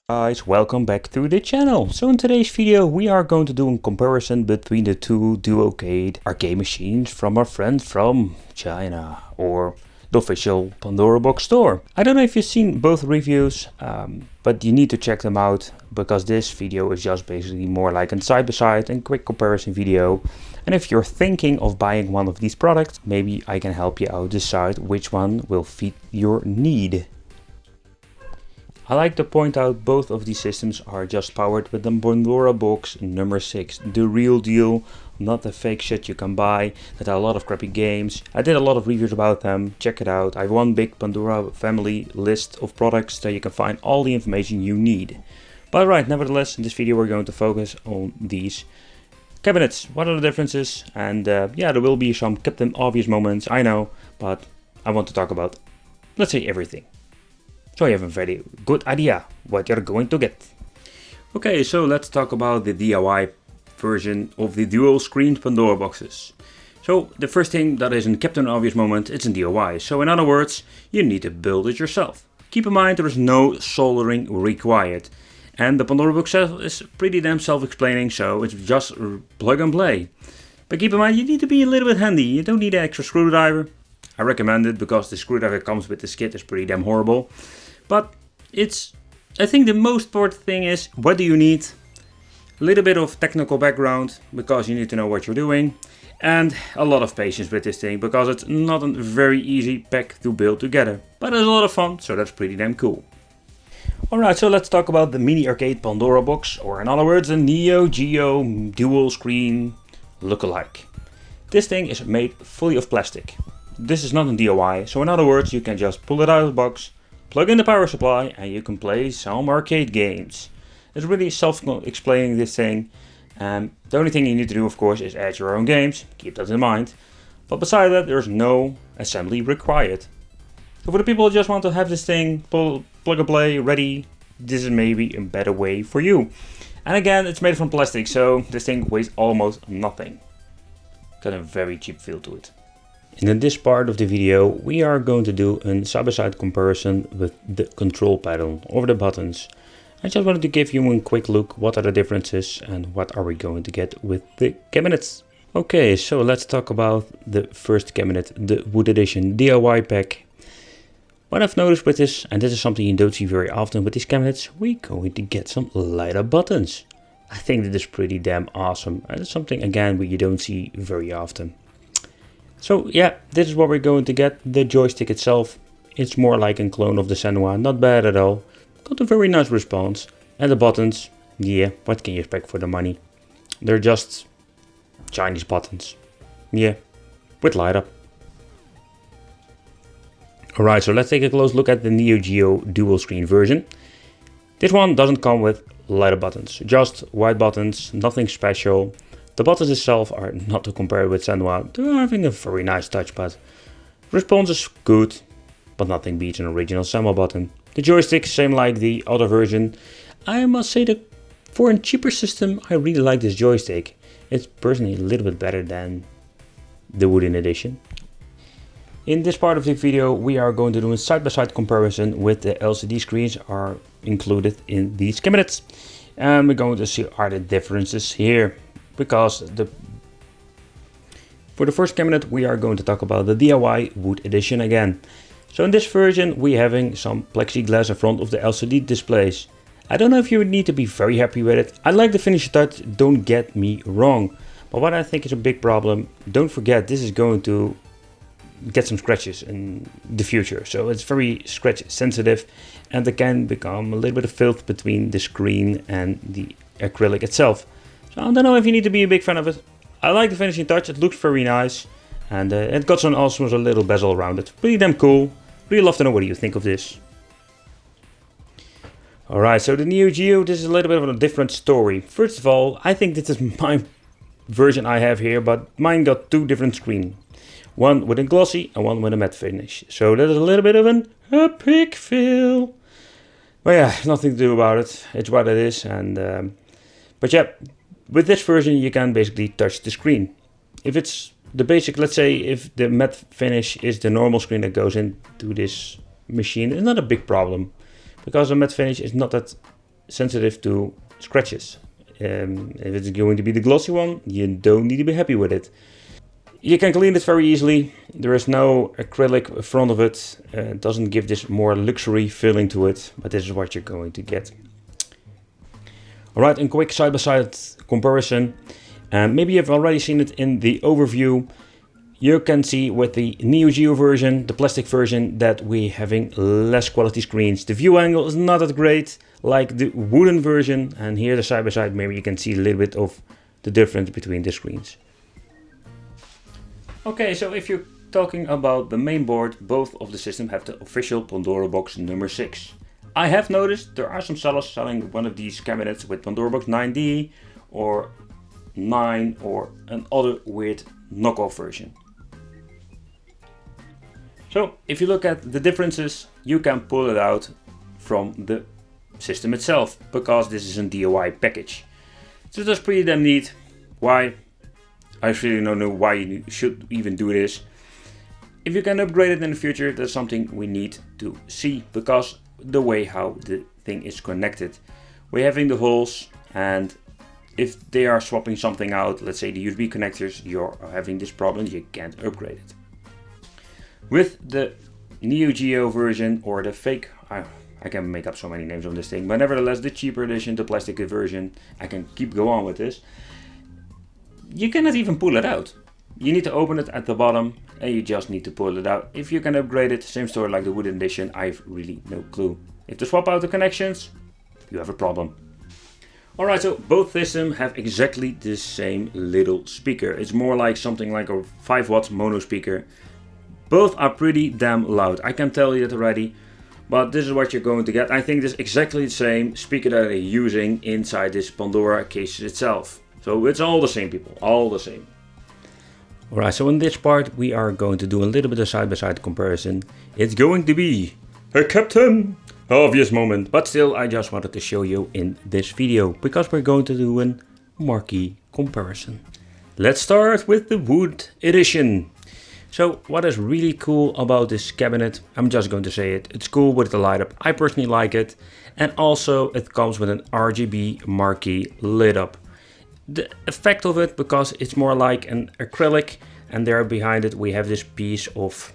Guys, welcome back to the channel. So in today's video we are going to do a comparison between the two Duocade arcade machines from our friend from China, or the official Pandora box store. I don't know if you've seen both reviews, but you need to check them out, because this video is just basically more like a side-by-side and quick comparison video. And if you're thinking of buying one of these products, maybe I can help you out decide which one will fit your need. I like to point out both of these systems are just powered with the Pandora box number 6. The real deal, not the fake shit you can buy that are a lot of crappy games. I did a lot of reviews about them, check it out. I have one big Pandora family list of products that you can find all the information you need. But right, nevertheless, in this video we're going to focus on these cabinets. What are the differences? And yeah, there will be some Captain Obvious moments, I know, but I want to talk about, let's say, everything. So you have a very good idea what you're going to get. Okay, so let's talk about the DIY version of the dual screen Pandora boxes. So the first thing that is in Captain Obvious moment, it's in DIY. So in other words, you need to build it yourself. Keep in mind there is no soldering required. And the Pandora box is pretty damn self-explaining, so it's just plug and play. But keep in mind you need to be a little bit handy. You don't need an extra screwdriver. I recommend it because the screwdriver comes with this kit is pretty damn horrible. But I think the most important thing is, what do you need? A little bit of technical background, because you need to know what you're doing. And a lot of patience with this thing, because it's not a very easy pack to build together. But it's a lot of fun, so that's pretty damn cool. Alright, so let's talk about the mini arcade Pandora box, or in other words, a Neo Geo dual screen lookalike. This thing is made fully of plastic. This is not a DIY, so in other words, you can just pull it out of the box, plug in the power supply, and you can play some arcade games. It's really self-explaining, this thing. The only thing you need to do, of course, is add your own games. Keep that in mind. But beside that, there's no assembly required. So for the people who just want to have this thing plug and play ready, this is maybe a better way for you. And again, it's made from plastic, so this thing weighs almost nothing. Got a very cheap feel to it. And in this part of the video we are going to do a side-by-side comparison with the control panel over the buttons. I just wanted to give you a quick look what are the differences and what are we going to get with the cabinets. Okay, so let's talk about the first cabinet, the Wood Edition DIY pack. What I've noticed with this, and this is something you don't see very often with these cabinets, we're going to get some lighter buttons. I think that is pretty damn awesome, and it's something again you don't see very often. So yeah, this is what we're going to get. The joystick itself, it's more like a clone of the Senua, not bad at all. Got a very nice response. And the buttons, yeah, what can you expect for the money? They're just Chinese buttons. Yeah, with light up. Alright, so let's take a close look at the Neo Geo dual screen version. This one doesn't come with lighter buttons, just white buttons, nothing special. The buttons itself are not to compare with Senua, they're having a very nice touchpad. Response is good, but nothing beats an original Senua button. The joystick, same like the other version. I must say that for a cheaper system, I really like this joystick. It's personally a little bit better than the wooden edition. In this part of the video, we are going to do a side-by-side comparison with the LCD screens are included in these cabinets. And we're going to see are the differences here. Because for the first cabinet we are going to talk about the DIY Wood Edition again. So in this version we're having some plexiglass in front of the LCD displays. I don't know if you would need to be very happy with it. I like the finish touch, don't get me wrong. But what I think is a big problem, don't forget this is going to get some scratches in the future. So it's very scratch sensitive and it can become a little bit of filth between the screen and the acrylic itself. I don't know if you need to be a big fan of it. I like the finishing touch, it looks very nice. And it got some awesome a little bezel around it. Pretty damn cool. Really love to know what do you think of this. Alright, so the Neo Geo, this is a little bit of a different story. First of all, I think this is my version I have here, but mine got two different screens. One with a glossy and one with a matte finish. So that is a little bit of an epic feel. But yeah, nothing to do about it. It's what it is. And but yeah. With this version you can basically touch the screen. If it's the basic, let's say if the matte finish is the normal screen that goes into this machine, it's not a big problem. Because the matte finish is not that sensitive to scratches. If it's going to be the glossy one, you don't need to be happy with it. You can clean it very easily. There is no acrylic in front of it. It doesn't give this more luxury feeling to it, but this is what you're going to get. Alright, a quick side-by-side comparison. Maybe you've already seen it in the overview. You can see with the Neo Geo version, the plastic version, that we're having less quality screens. The view angle is not that great like the wooden version, and here the side-by-side, maybe you can see a little bit of the difference between the screens. Okay, so if you're talking about the main board, both of the systems have the official Pandora box number 6. I have noticed there are some sellers selling one of these cabinets with Pandora box 9D or 9 or another weird knockoff version. So if you look at the differences, you can pull it out from the system itself, because this is a DIY package. So that's pretty damn neat. Why? I really don't know why you should even do this. If you can upgrade it in the future, that's something we need to see, because the way how the thing is connected. We're having the holes, and if they are swapping something out, let's say the USB connectors, you're having this problem, you can't upgrade it. With the Neo Geo version, or the fake, I can make up so many names on this thing, but nevertheless the cheaper edition, the plastic version, I can keep going with this. You cannot even pull it out. You need to open it at the bottom and you just need to pull it out. If you can upgrade it, same story like the wooden edition, I've really no clue. If to swap out the connections, you have a problem. Alright, so both systems have exactly the same little speaker. It's more like something like a 5 watt mono speaker. Both are pretty damn loud, I can tell you that already. But this is what you're going to get. I think this is exactly the same speaker that they're using inside this Pandora case itself. So it's all the same, people, all the same. Alright, so in this part we are going to do a little bit of side-by-side comparison. It's going to be a Captain Obvious moment, but still I just wanted to show you in this video, because we're going to do a marquee comparison. Let's start with the wood edition. So what is really cool about this cabinet, I'm just going to say it, it's cool with the light up, I personally like it, and also it comes with an RGB marquee lit up. The effect of it, because it's more like an acrylic, and there behind it we have this piece of,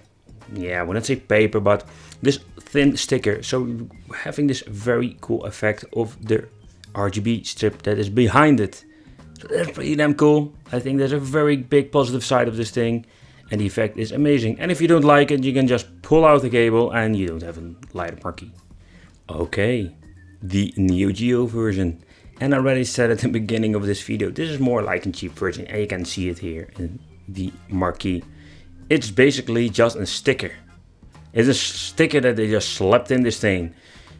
yeah, I wouldn't say paper, but this thin sticker. So having this very cool effect of the RGB strip that is behind it. So that's pretty damn cool. I think there's a very big positive side of this thing, and the effect is amazing. And if you don't like it, you can just pull out the cable and you don't have a light up marquee. Okay, the Neo Geo version. And I already said at the beginning of this video, this is more like a cheap version, and you can see it here in the marquee. It's basically just a sticker. It's a sticker that they just slapped in this thing.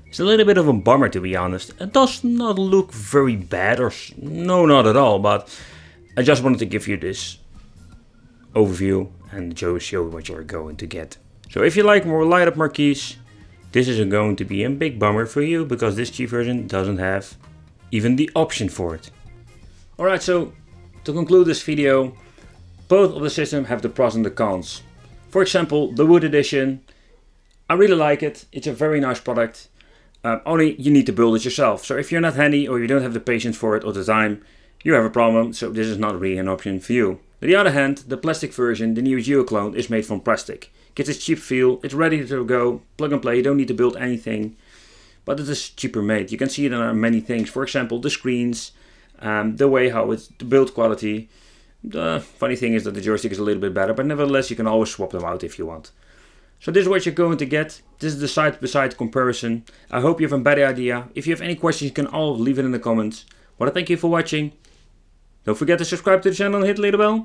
It's a little bit of a bummer, to be honest. It does not look very bad, or no, not at all, but I just wanted to give you this overview and show you what you're going to get. So if you like more light up marquees, this is going to be a big bummer for you, because this cheap version doesn't have even the option for it. Alright, so to conclude this video, both of the systems have the pros and the cons. For example, the wood edition, I really like it. It's a very nice product. Only you need to build it yourself. So if you're not handy, or you don't have the patience for it or the time, you have a problem. So this is not really an option for you. On the other hand, the plastic version, the Neo Geo clone, is made from plastic. Gets its cheap feel, it's ready to go, plug and play, you don't need to build anything. But it is cheaper made. You can see it on many things. For example, the screens, the way how it's the build quality. The funny thing is that the joystick is a little bit better, but nevertheless you can always swap them out if you want. So this is what you're going to get. This is the side-by-side comparison. I hope you have a better idea. If you have any questions, you can all leave it in the comments. Well, thank you for watching. Don't forget to subscribe to the channel and hit the little bell.